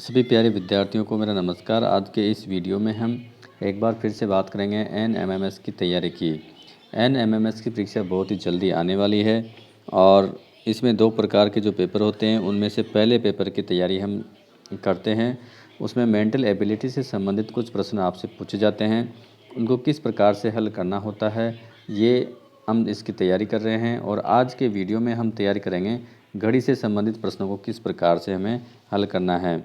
सभी प्यारे विद्यार्थियों को मेरा नमस्कार। आज के इस वीडियो में हम एक बार फिर से बात करेंगे एनएमएमएस की तैयारी की। एनएमएमएस की परीक्षा बहुत ही जल्दी आने वाली है और इसमें दो प्रकार के जो पेपर होते हैं उनमें से पहले पेपर की तैयारी हम करते हैं। उसमें मेंटल एबिलिटी से संबंधित कुछ प्रश्न आपसे पूछे जाते हैं, उनको किस प्रकार से हल करना होता है ये हम इसकी तैयारी कर रहे हैं। और आज के वीडियो में हम तैयारी करेंगे घड़ी से संबंधित प्रश्नों को किस प्रकार से हमें हल करना है।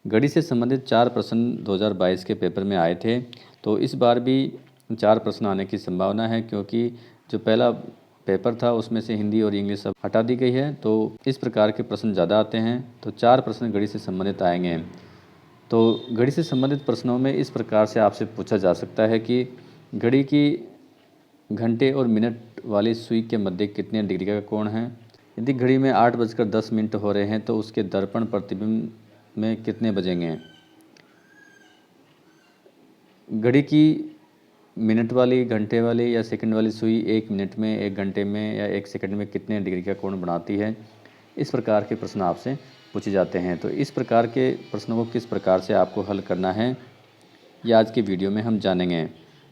घड़ी से संबंधित 4 प्रश्न 2022 के पेपर में आए थे, तो इस बार भी 4 प्रश्न आने की संभावना है, क्योंकि जो पहला पेपर था उसमें से हिंदी और इंग्लिश सब हटा दी गई है, तो इस प्रकार के प्रश्न ज़्यादा आते हैं। तो 4 प्रश्न घड़ी से संबंधित आएंगे। तो घड़ी से संबंधित प्रश्नों में इस प्रकार से आपसे पूछा जा सकता है कि घड़ी की घंटे और मिनट वाली सुई के मध्य कितने डिग्री का कोण है। यदि घड़ी में 8:10 हो रहे हैं तो उसके दर्पण प्रतिबिंब में कितने बजेंगे। घड़ी की मिनट वाली, घंटे वाली या सेकंड वाली सुई 1 मिनट में, 1 घंटे में या 1 सेकंड में कितने डिग्री का कोण बनाती है। इस प्रकार के प्रश्न आपसे पूछे जाते हैं। तो इस प्रकार के प्रश्नों को किस प्रकार से आपको हल करना है ये आज की वीडियो में हम जानेंगे।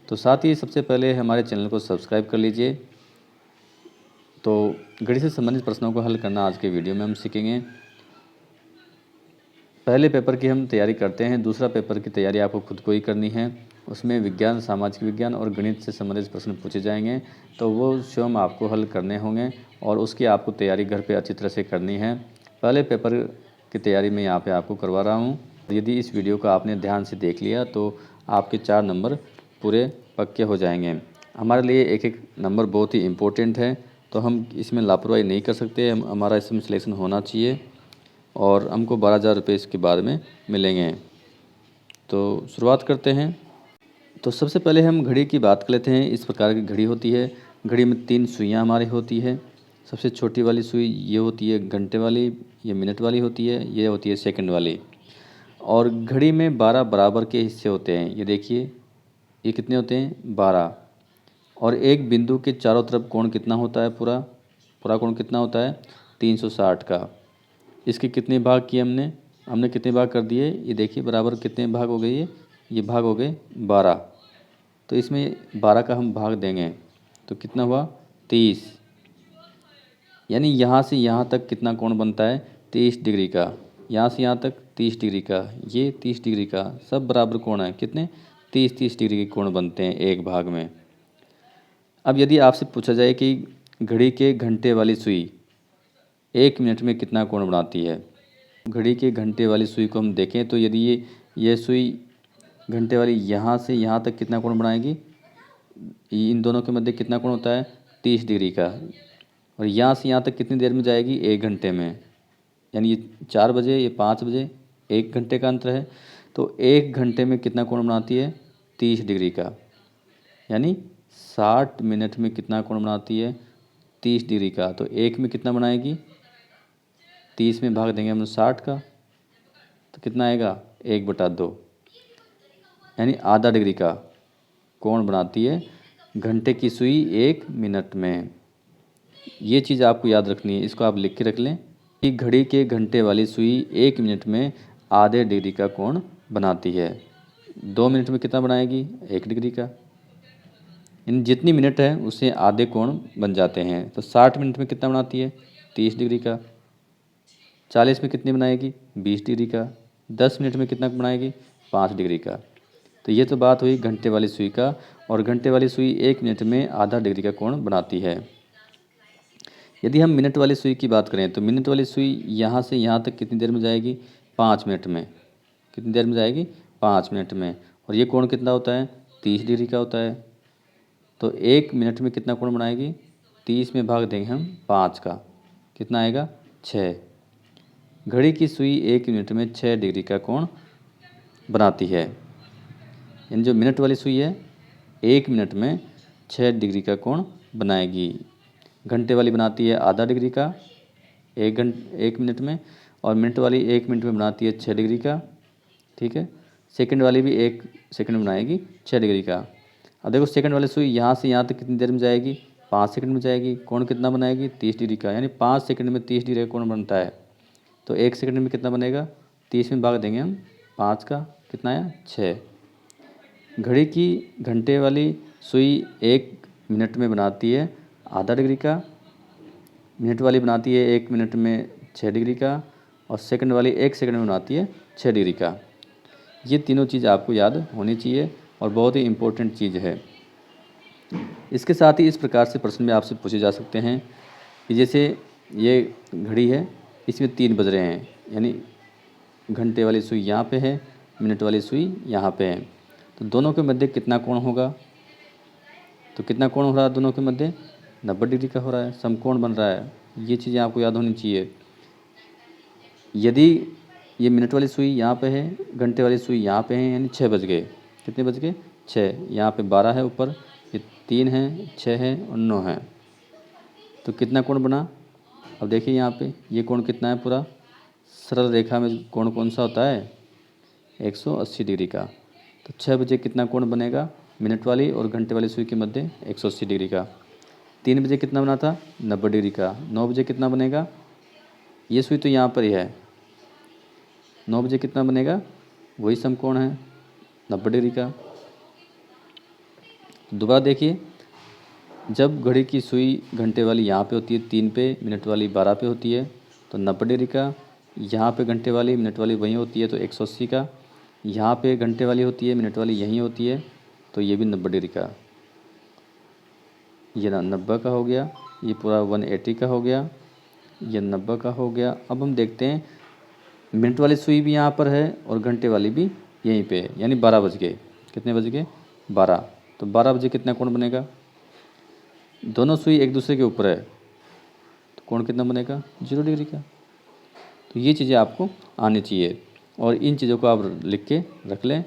तो साथ ही सबसे पहले हमारे चैनल को सब्सक्राइब कर लीजिए। तो घड़ी से संबंधित प्रश्नों को हल करना आज के वीडियो में हम सीखेंगे। पहले पेपर की हम तैयारी करते हैं, दूसरा पेपर की तैयारी आपको खुद को ही करनी है। उसमें विज्ञान, सामाजिक विज्ञान और गणित से संबंधित प्रश्न पूछे जाएंगे, तो वो स्वयं आपको हल करने होंगे और उसकी आपको तैयारी घर पे अच्छी तरह से करनी है। पहले पेपर की तैयारी मैं यहाँ पे आपको करवा रहा हूँ। यदि इस वीडियो को आपने ध्यान से देख लिया तो आपके 4 नंबर पूरे पक्के हो जाएंगे। हमारे लिए एक एक नंबर बहुत ही इम्पोर्टेंट है, तो हम इसमें लापरवाही नहीं कर सकते। हमारा इसमें सिलेक्शन होना चाहिए और हमको 12,000 रुपये इसके बाद में मिलेंगे। तो शुरुआत करते हैं। तो सबसे पहले हम घड़ी की बात कर लेते हैं। इस प्रकार की घड़ी होती है। घड़ी में 3 सुइयाँ हमारी होती है। सबसे छोटी वाली सुई ये होती है घंटे वाली, ये मिनट वाली होती है, ये होती है सेकंड वाली। और घड़ी में 12 बराबर के हिस्से होते हैं। ये देखिए, ये कितने होते हैं, 12। और एक बिंदु के चारों तरफ कोण कितना होता है, पूरा कोण कितना होता है, 360 का। इसके कितने भाग किए हमने कितने भाग कर दिए, ये देखिए बराबर कितने भाग हो गए, ये भाग हो गए 12। तो इसमें 12 का हम भाग देंगे तो कितना हुआ, 30। यानी यहाँ से यहाँ तक कितना कोण बनता है, 30 डिग्री का। यहाँ से यहाँ तक 30 डिग्री का, ये 30 डिग्री का, सब बराबर कोण है। कितने, 30-30 डिग्री के कोण बनते हैं एक भाग में। अब यदि आपसे पूछा जाए कि घड़ी के घंटे वाली सुई 1 मिनट में कितना कोण बनाती है। घड़ी के घंटे वाली सुई को हम देखें तो यदि ये सुई घंटे वाली यहाँ से यहाँ तक कितना कोण बनाएगी, इन दोनों के मध्य कितना कोण होता है, 30 डिग्री का। और यहाँ से यहाँ तक कितनी देर में जाएगी, 1 घंटे में। यानी ये 4 बजे, ये 5 बजे, 1 घंटे का अंतर है। तो 1 घंटे में कितना कोण बनाती है, 30 डिग्री का। यानी 60 मिनट में कितना कोण बनाती है, 30 डिग्री का। तो 1 में कितना बनाएगी, 30 में भाग देंगे हम 60 का, तो कितना आएगा, 1/2। यानी आधा डिग्री का कोण बनाती है घंटे की सुई 1 मिनट में। ये चीज़ आपको याद रखनी है, इसको आप लिख के रख लें कि घड़ी के घंटे वाली सुई 1 मिनट में आधे डिग्री का कोण बनाती है। 2 मिनट में कितना बनाएगी, 1 डिग्री का। इन जितनी मिनट है उससे आधे कोण बन जाते हैं। तो 60 मिनट में कितना बनाती है, 30 डिग्री का। 40 में कितनी बनाएगी, 20 डिग्री का। 10 मिनट में कितना बनाएगी, 5 डिग्री का। तो ये तो बात हुई घंटे वाली सुई का। और घंटे वाली सुई 1 मिनट में आधा डिग्री का कोण बनाती है। यदि हम मिनट वाली सुई की बात करें तो मिनट वाली सुई यहाँ से यहाँ तक कितनी देर में जाएगी, 5 मिनट में। कितनी देर में जाएगी, 5 मिनट में। और ये कोण कितना होता है, 30 डिग्री का होता है। तो 1 मिनट में कितना कोण बनाएगी, 30 में भाग देंगे हम 5 का, कितना आएगा, 6। घड़ी की सुई 1 मिनट में 6 डिग्री का कोण बनाती है। यानी जो मिनट वाली सुई है 1 मिनट में 6 डिग्री का कोण बनाएगी। घंटे वाली बनाती है आधा डिग्री का 1 मिनट में, और मिनट वाली 1 मिनट में बनाती है 6 डिग्री का। ठीक है, सेकंड वाली भी 1 सेकंड में बनाएगी 6 डिग्री का। अब देखो सेकंड वाली सुई यहाँ से यहाँ तक कितनी देर में जाएगी, 5 सेकंड में जाएगी। कोण कितना बनाएगी, 30 डिग्री का। यानी 5 सेकंड में 30 डिग्री का कोण बनता है। तो 1 सेकंड में कितना बनेगा, 30 में भाग देंगे हम 5 का, कितना आया 6। घड़ी की घंटे वाली सुई 1 मिनट में बनाती है आधा डिग्री का, मिनट वाली बनाती है 1 मिनट में 6 डिग्री का, और सेकंड वाली 1 सेकंड में बनाती है 6 डिग्री का। ये तीनों चीज़ आपको याद होनी चाहिए और बहुत ही इम्पोर्टेंट चीज़ है। इसके साथ ही इस प्रकार से प्रश्न भी आपसे पूछे जा सकते हैं कि जैसे ये घड़ी है, इसमें 3 बज रहे हैं, यानी घंटे वाली सुई यहाँ पे है, मिनट वाली सुई यहाँ पे है, तो दोनों के मध्य कितना कोण होगा? तो कितना कोण हो रहा है दोनों के मध्य? 90 डिग्री का हो रहा है, समकोण बन रहा है। ये चीज़ें आपको याद होनी चाहिए। यदि ये मिनट वाली सुई यहाँ पे है, घंटे वाली सुई यहाँ पे है, यानी 6 बज गए। कितने बज गए? 6। यहाँ पे 12 है ऊपर, ये 3 है, 6 है और 9 है, तो कितना कोण बना? अब देखिए यहाँ पे ये कोण कितना है? पूरा सरल रेखा में कोण कौन सा होता है? 180 डिग्री का। तो 6 बजे कितना कोण बनेगा? मिनट वाली और घंटे वाली सुई के मध्य 180 डिग्री का। 3 बजे कितना बना था? 90 डिग्री का। 9 बजे कितना बनेगा? ये सुई तो यहाँ पर ही है, 9 बजे कितना बनेगा? वही समकोण है 90 डिग्री का। दोबारा देखिए, जब घड़ी की सुई घंटे वाली यहाँ पे होती है 3 पे, मिनट वाली 12 पे होती है, तो 90 डिग्री का। यहाँ पे घंटे वाली मिनट वाली वहीं होती है, तो 180 का। यहाँ पे घंटे वाली होती है, मिनट वाली यहीं होती है, तो ये भी 90 डिग्री का। ये 90 का हो गया, ये पूरा 180 का हो गया, ये 90 का हो गया। अब हम देखते हैं, मिनट वाली सुई भी यहाँ पर है और घंटे वाली भी यहीं पे है, यानी 12 बज गए। कितने बज गए? 12। तो 12 बजे कितना कोण बनेगा? दोनों सुई एक दूसरे के ऊपर है, तो कोण कितना बनेगा? 0 डिग्री का। तो ये चीज़ें आपको आनी चाहिए और इन चीज़ों को आप लिख के रख लें।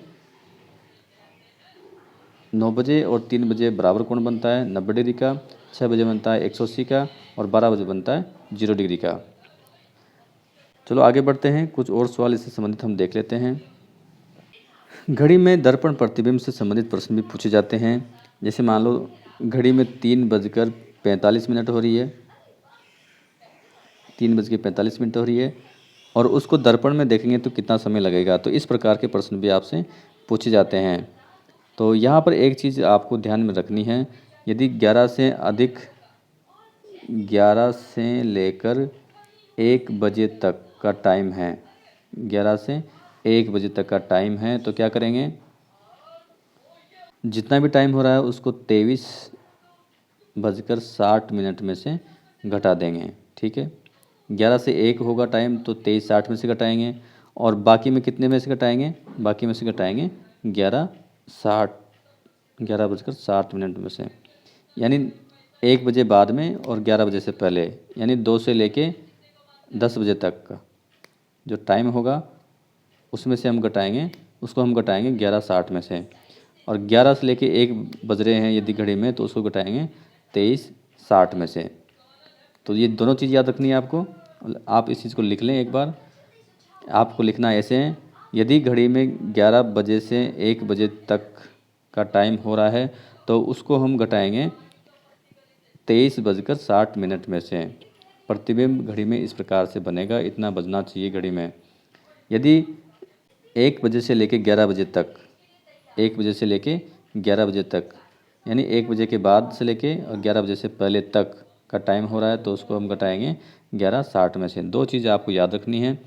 9 बजे और 3 बजे बराबर कोण बनता है 90 डिग्री का, 6 बजे बनता है 180 का और 12 बजे बनता है 0 डिग्री का। चलो आगे बढ़ते हैं, कुछ और सवाल इससे संबंधित हम देख लेते हैं। घड़ी में दर्पण प्रतिबिंब से संबंधित प्रश्न भी पूछे जाते हैं। जैसे मान लो घड़ी में 3:45 हो रही है, 3:45 हो रही है और उसको दर्पण में देखेंगे तो कितना समय लगेगा। तो इस प्रकार के प्रश्न भी आपसे पूछे जाते हैं। तो यहाँ पर एक चीज़ आपको ध्यान में रखनी है, यदि 11 से लेकर 1 बजे तक का टाइम है, 11 से 1 बजे तक का टाइम है, तो क्या करेंगे, जितना भी टाइम हो रहा है उसको 23:60 में से घटा देंगे। ठीक है, 11 से 1 होगा टाइम, तो 23:60 में से घटाएंगे और बाकी में कितने में से घटाएंगे? बाकी में से घटाएंगे 11:60 में से, यानी 1 बजे बाद में और 11 बजे से पहले, यानी 2 से लेके 10 बजे तक का जो टाइम होगा उसमें से हम घटाएंगे, उसको हम घटाएंगे 11:60 में से, और 11 से लेके 1 बज रहे हैं यदि घड़ी में, तो उसको घटाएंगे 23:60 में से। तो ये दोनों चीज़ याद रखनी है आपको। आप इस चीज़ को लिख लें एक बार। आपको लिखना ऐसे है, यदि घड़ी में 11 बजे से 1 बजे तक का टाइम हो रहा है तो उसको हम घटाएंगे 23:60 में से। प्रतिबिंब घड़ी में इस प्रकार से बनेगा, इतना बजना चाहिए घड़ी में। यदि 1 बजे से लेके 11 बजे तक, 1 बजे से लेके 11 बजे तक, यानी 1 बजे के बाद से लेके और 11 बजे से पहले तक का टाइम हो रहा है, तो उसको हम घटाएंगे 11:60 में से। दो चीज़ आपको याद रखनी है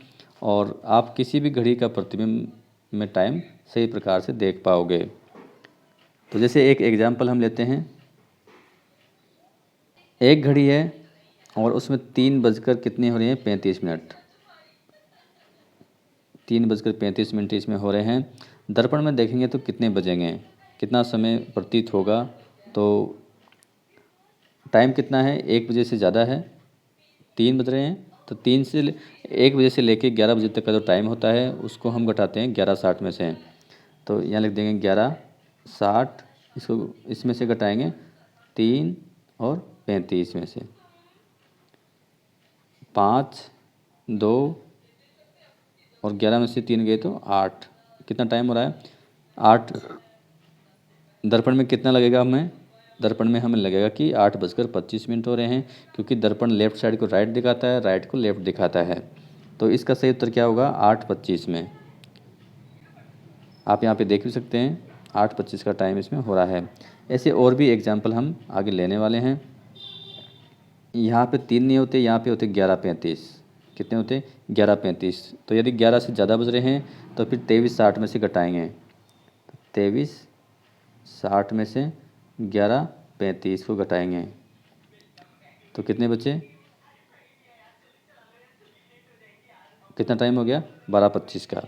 और आप किसी भी घड़ी का प्रतिबिंब में टाइम सही प्रकार से देख पाओगे। तो जैसे एक एग्जाम्पल हम लेते हैं, एक घड़ी है और उसमें 3 बजकर कितनी हो रही हैं? 35 मिनट। 3:35 इसमें हो रहे हैं। दर्पण में देखेंगे तो कितने बजेंगे, कितना समय प्रतीत होगा? तो टाइम कितना है? 1 बजे से ज़्यादा है, 3 बज रहे हैं, तो 1 बजे से लेके 11 बजे तक का जो टाइम होता है उसको हम घटाते हैं 11:60 में से। तो यहाँ लिख देंगे 11:60, इसको इसमें से घटाएंगे 3 और 35 में से, 5, 2 और 11 में से 3 गए तो 8। कितना टाइम हो रहा है? 8। दर्पण में कितना लगेगा हमें? दर्पण में हमें लगेगा कि 8:25 हो रहे हैं, क्योंकि दर्पण लेफ़्ट साइड को राइट दिखाता है, राइट को लेफ़्ट दिखाता है। तो इसका सही उत्तर क्या होगा? 8:25 में। आप यहाँ पे देख भी सकते हैं 8:25 का टाइम इसमें हो रहा है। ऐसे और भी एग्जाम्पल हम आगे लेने वाले हैं। यहाँ पे 3 नहीं होते, यहाँ पे होते 11:35। कितने होते? 11:35। तो यदि 11 से ज़्यादा बज रहे हैं तो फिर 23:60 में से घटाएंगे। 23:60 में से 11:35 को घटाएंगे तो कितने बचे? कितना टाइम हो गया? 12:25 का।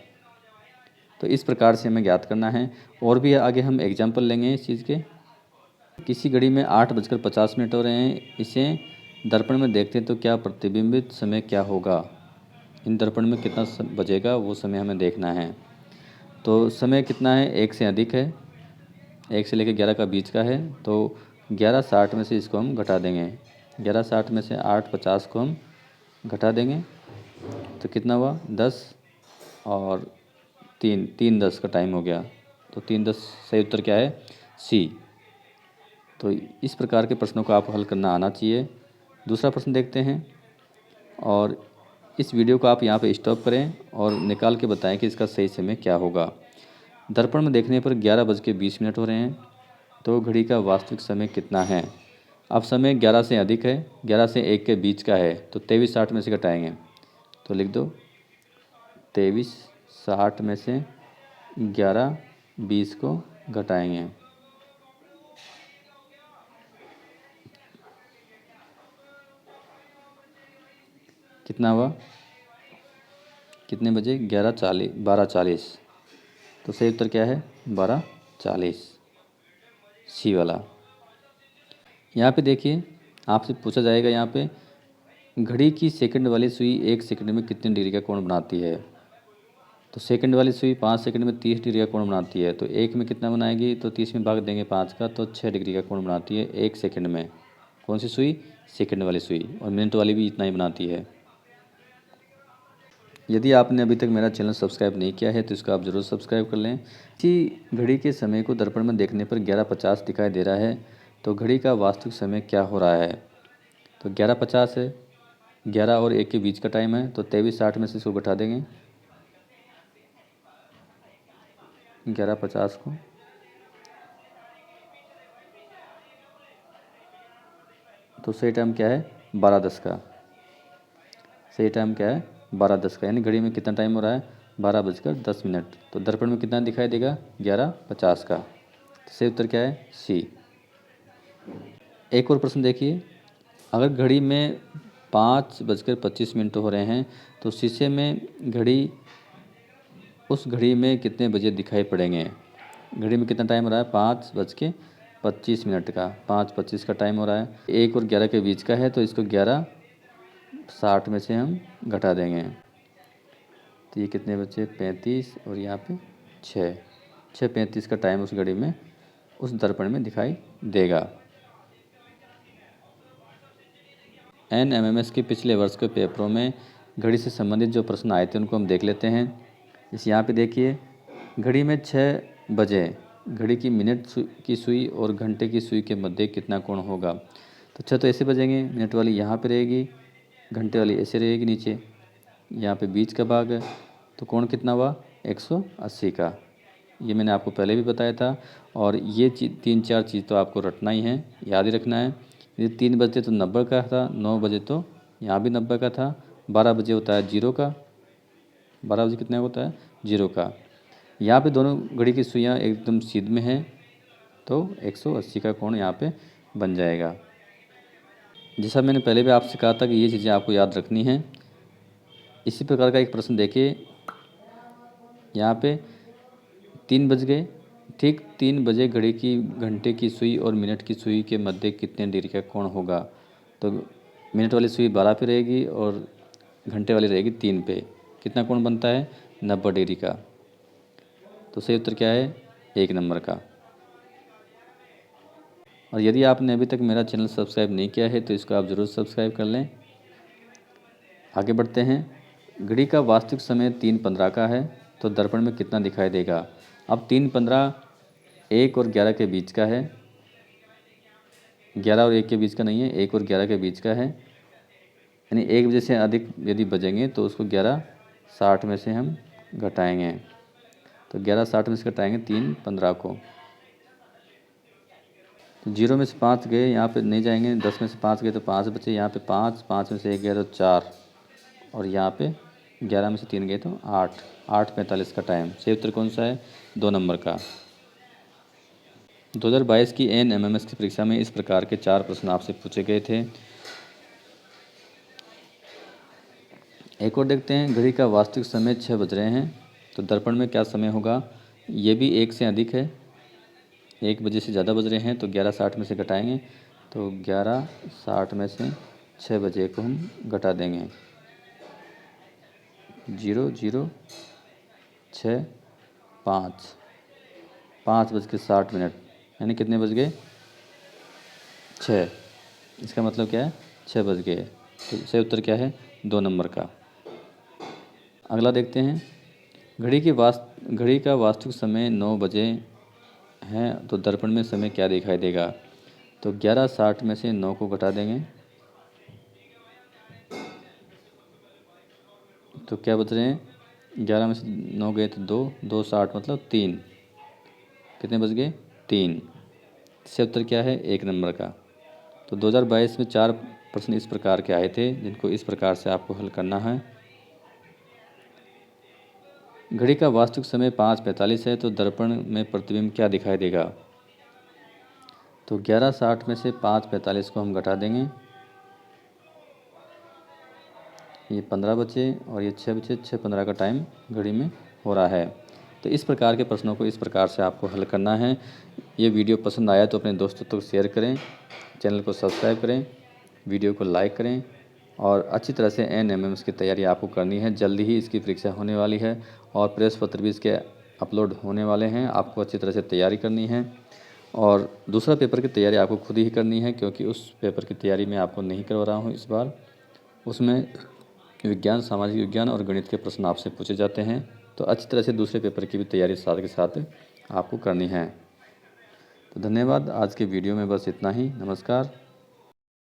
तो इस प्रकार से हमें ज्ञात करना है। और भी आगे हम एग्जाम्पल लेंगे इस चीज़ के। किसी घड़ी में 8:50 हो रहे हैं, इसे दर्पण में देखते हैं तो क्या प्रतिबिंबित समय क्या होगा? इन दर्पण में कितना बजेगा वो समय हमें देखना है। तो समय कितना है? 1 से अधिक है, 1 से लेकर 11 का बीच का है। तो 11:60 में से इसको हम घटा देंगे। 11:60 में से 8:50 को हम घटा देंगे तो कितना हुआ? 10 और 3:10 का टाइम हो गया। तो 3:10 सही उत्तर क्या है? सी। तो इस प्रकार के प्रश्नों को आपको हल करना आना चाहिए। दूसरा प्रश्न देखते हैं और इस वीडियो को आप यहाँ पे स्टॉप करें और निकाल के बताएं कि इसका सही समय क्या होगा। दर्पण में देखने पर 11:20 हो रहे हैं, तो घड़ी का वास्तविक समय कितना है? अब समय 11 से अधिक है, 11 से 1 के बीच का है, तो 23:60 में से घटाएंगे तो लिख दो 23:60 में से 11:20 को घटाएंगे। कितना हुआ? कितने बजे? 12:40। तो सही उत्तर क्या है? 12:40, सी वाला। यहाँ पे देखिए आपसे पूछा जाएगा यहाँ पे घड़ी की सेकंड वाली सुई 1 सेकंड में कितने डिग्री का कोण बनाती है? तो सेकंड वाली सुई 5 सेकंड में 30 डिग्री का कोण बनाती है, तो 1 में कितना बनाएगी? तो 30 में भाग देंगे 5 का, तो 6 डिग्री का कोण बनाती है 1 सेकंड में। कौन सी सुई? सेकंड वाली सुई। और मिनट वाली भी इतना ही बनाती है। यदि आपने अभी तक मेरा चैनल सब्सक्राइब नहीं किया है तो इसको आप ज़रूर सब्सक्राइब कर लें। इसी घड़ी के समय को दर्पण में देखने पर 11:50 दिखाई दे रहा है, तो घड़ी का वास्तविक समय क्या हो रहा है? तो 11:50 है, 11 और 1 के बीच का टाइम है, तो 23:60 में से इसको घटा देंगे 11:50 को। तो सही टाइम क्या है? 12:10 का। सही टाइम क्या है? 12:10 का। यानी घड़ी में कितना टाइम हो रहा है? 12:10। तो दर्पण में कितना दिखाई देगा? 11:50 का। तो सही उत्तर क्या है? सी। एक और प्रश्न देखिए, अगर घड़ी में 5:25 हो रहे हैं तो शीशे में घड़ी उस घड़ी में कितने बजे दिखाई पड़ेंगे? घड़ी में कितना टाइम हो रहा है? 5:25 का। 5:25 का टाइम हो रहा है, 1 और 11 के बीच का है, तो इसको 11:60 में से हम घटा देंगे तो ये कितने बचे? 35 और यहाँ पे 6:35 का टाइम उस घड़ी में उस दर्पण में दिखाई देगा। NMMS के पिछले वर्ष के पेपरों में घड़ी से संबंधित जो प्रश्न आए थे उनको हम देख लेते हैं। इस यहाँ पे देखिए, घड़ी में 6 बजे घड़ी की मिनट की सुई और घंटे की सुई के मध्य कितना कोण होगा? तो 6 तो ऐसे बजेंगे, मिनट वाली यहाँ पे रहेगी, घंटे वाली ऐसे रहेगी नीचे, यहाँ पे बीच का भाग है, तो कोण कितना हुआ? 180 का। ये मैंने आपको पहले भी बताया था। और ये 3-4 चीज़ तो आपको रटना ही है, याद ही रखना है। ये 3 बजे तो 90 का था, 9 बजे तो यहाँ भी 90 का था, 12 बजे होता है 0 का। 12 बजे कितने होता है? 0 का। यहाँ पे दोनों घड़ी की सुइयाँ एकदम सीध में हैं, तो 180 का कोण यहाँ पे बन जाएगा। जैसा मैंने पहले भी आपसे कहा था कि ये चीज़ें आपको याद रखनी हैं। इसी प्रकार का एक प्रश्न देखिए, यहाँ पे 3 बज गए, ठीक 3 बजे घड़ी की घंटे की सुई और मिनट की सुई के मध्य कितने डिग्री का कोण होगा? तो मिनट वाली सुई 12 पे रहेगी और घंटे वाली रहेगी 3 पे। कितना कोण बनता है? 90 डिग्री का। तो सही उत्तर क्या है? 1 नंबर का। और यदि आपने अभी तक मेरा चैनल सब्सक्राइब नहीं किया है तो इसको आप ज़रूर सब्सक्राइब कर लें। आगे बढ़ते हैं। घड़ी का वास्तविक समय 3:15 का है, तो दर्पण में कितना दिखाई देगा? अब 3:15 1 और 11 के बीच का है, 11 और 1 के बीच का नहीं है, 1 और 11 के बीच का है। यानी 1 बजे से अधिक यदि बजेंगे तो उसको 11:60 में से हम घटाएंगे। तो 11:60 में से घटाएंगे 3:15 को। तो 0 में से 5 गए, यहाँ पे नहीं जाएंगे। 10 में से 5 गए तो 5 बचे, यहाँ पे 5, 5 में से 1 गया तो 4, और यहाँ पे 11 में से 3 गए तो 8, 8:45 का टाइम। सही उत्तर कौन सा है? 2 नंबर का। 2022 की एएनएमएमएस की परीक्षा में इस प्रकार के 4 प्रश्न आपसे पूछे गए थे। एक और देखते हैं, घड़ी का वास्तविक समय 6 बज रहे हैं, तो दर्पण में क्या समय होगा? ये भी 1 से अधिक है, 1 बजे से ज़्यादा बज रहे हैं, तो 11:60 में से घटाएंगे। तो 11:60 में से 6 बजे को हम घटा देंगे। 0, 0, 6, 5, 5:60, यानी कितने बज गए? 6। इसका मतलब क्या है? 6 बज गए। तो सही उत्तर क्या है? 2 नंबर का। अगला देखते हैं, घड़ी का वास्तविक समय 9 बजे है, तो दर्पण में समय क्या दिखाई देगा? तो 11:60 में से 9 को घटा देंगे, तो क्या बच रहे हैं? 11 में से 9 गए तो 2, 2:60 मतलब 3, कितने बच गए? 3। इससे उत्तर क्या है? 1 नंबर का। तो 2022 में 4 प्रश्न इस प्रकार के आए थे, जिनको इस प्रकार से आपको हल करना है। घड़ी का वास्तविक समय 5:45 है, तो दर्पण में प्रतिबिंब क्या दिखाई देगा? तो 11:60 में से 5:45 को हम घटा देंगे, ये 15 बचे और ये 6 बचे, 6:15 का टाइम घड़ी में हो रहा है। तो इस प्रकार के प्रश्नों को इस प्रकार से आपको हल करना है। ये वीडियो पसंद आया तो अपने दोस्तों तक शेयर करें, चैनल को सब्सक्राइब करें, वीडियो को लाइक करें, और अच्छी तरह से एएनएमएमएस की तैयारी आपको करनी है। जल्दी ही इसकी परीक्षा होने वाली है और प्रेस पत्र भी इसके अपलोड होने वाले हैं। आपको अच्छी तरह से तैयारी करनी है, और दूसरा पेपर की तैयारी आपको खुद ही करनी है, क्योंकि उस पेपर की तैयारी मैं आपको नहीं करवा रहा हूँ इस बार। उसमें विज्ञान, सामाजिक विज्ञान और गणित के प्रश्न आपसे पूछे जाते हैं। तो अच्छी तरह से दूसरे पेपर की भी तैयारी साथ के साथ आपको करनी है। तो धन्यवाद। आज के वीडियो में बस इतना ही। नमस्कार।